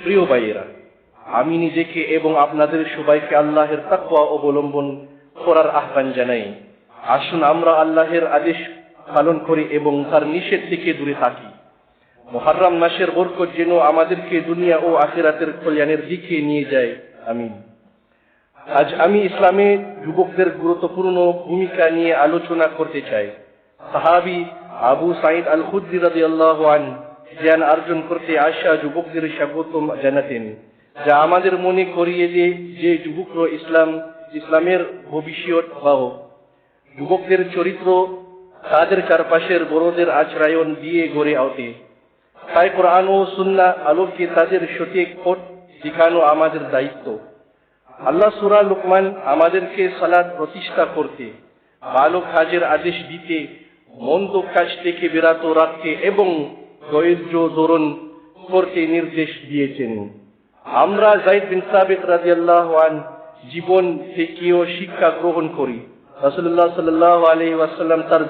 প্রিয় ভাইয়েরা, আমি নিজেকে এবং আপনাদের সবাইকে আল্লাহের তাকওয়া অবলম্বন করার আহ্বান জানাই। আসুন আমরা আল্লাহের আদেশ পালন করি এবং তার নিষেধ থেকে দূরে থাকি। মুহররম মাসের বরকত যেন আমাদেরকে দুনিয়া ও আখিরাতের কল্যাণের দিকে নিয়ে যায়। আমিন। আজ আমি ইসলামে যুবকদের গুরুত্বপূর্ণ ভূমিকা নিয়ে আলোচনা করতে চাই। সাহাবী আবু সাঈদ আল খুদরি রাদিয়াল্লাহু আনহু জ্ঞান অর্জন করতে আসা যুবকদের স্বাগত জানাতেন, যা আমাদের মনে করিয়ে দেয় যে যুবকরা ইসলামের ভবিষ্যৎ বাহক। যুবকদের চরিত্র তাদের চারপাশের বড়দের আশ্রয়ন দিয়ে গড়ে ওঠে। তাই কোরআন ও সুন্নাহ আলোকে তাদের সঠিক পথ দেখানো আমাদের দায়িত্ব। আল্লাহ সূরা লুকমান আমাদেরকে সালাত প্রতিষ্ঠা করতে, ভালো কাজের আদেশ দিতে, মন্দ কাজ থেকে বিরত রাখতে এবং ধৈর্য ধারণ করতে নির্দেশ দিয়েছেন। আমরা যায়েদ বিন সাবিত রাদিয়াল্লাহু আনহু জীবন থেকেও শিক্ষা গ্রহণ করি। রাসূলুল্লাহ সাল্লাল্লাহু আলাইহি ওয়াসাল্লাম তার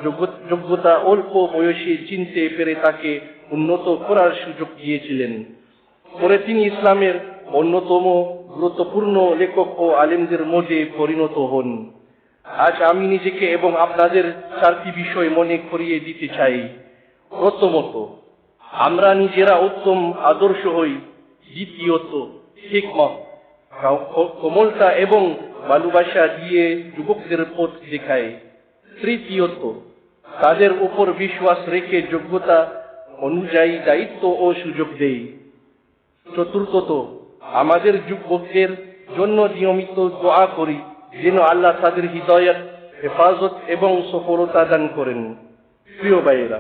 যোগ্যতা অল্প বয়সে চিনতে পেরে তাকে উন্নত করার সুযোগ দিয়েছিলেন। পরে তিনি ইসলামের অন্যতম গুরুত্বপূর্ণ লেখক ও আলেমদের মধ্যে পরিণত হন। আজ আমি নিজেকে এবং আপনাদের চারটি বিষয় মনে করিয়ে দিতে চাই। প্রথমত, আমরা নিজেরা উত্তম আদর্শ হই। দ্বিতীয়ত, হিকমত, কোমলতা এবং ভালোবাসা দিয়ে যুবকদের পথ দেখায়। তৃতীয়ত, তাদের উপর বিশ্বাস রেখে যোগ্যতা অনুযায়ী দায়িত্ব ও সুযোগ দেয়। চতুর্থত, আমাদের যুবকদের জন্য নিয়মিত দোয়া করি যেন আল্লাহ তাদের হৃদয়ত, হেফাজত এবং সফলতা দান করেন। প্রিয় ভাইয়েরা,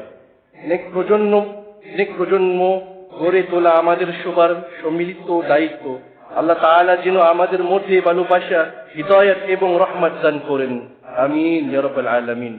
নেক প্রজন্ম গড়ে তোলা আমাদের সবার সম্মিলিত দায়িত্ব। আল্লাহ তাআলা যেন আমাদের মধ্যে ভালোবাসা, হৃদয়ত এবং রহমত দান করেন। আমিন ইয়া রাব্বাল আলামিন।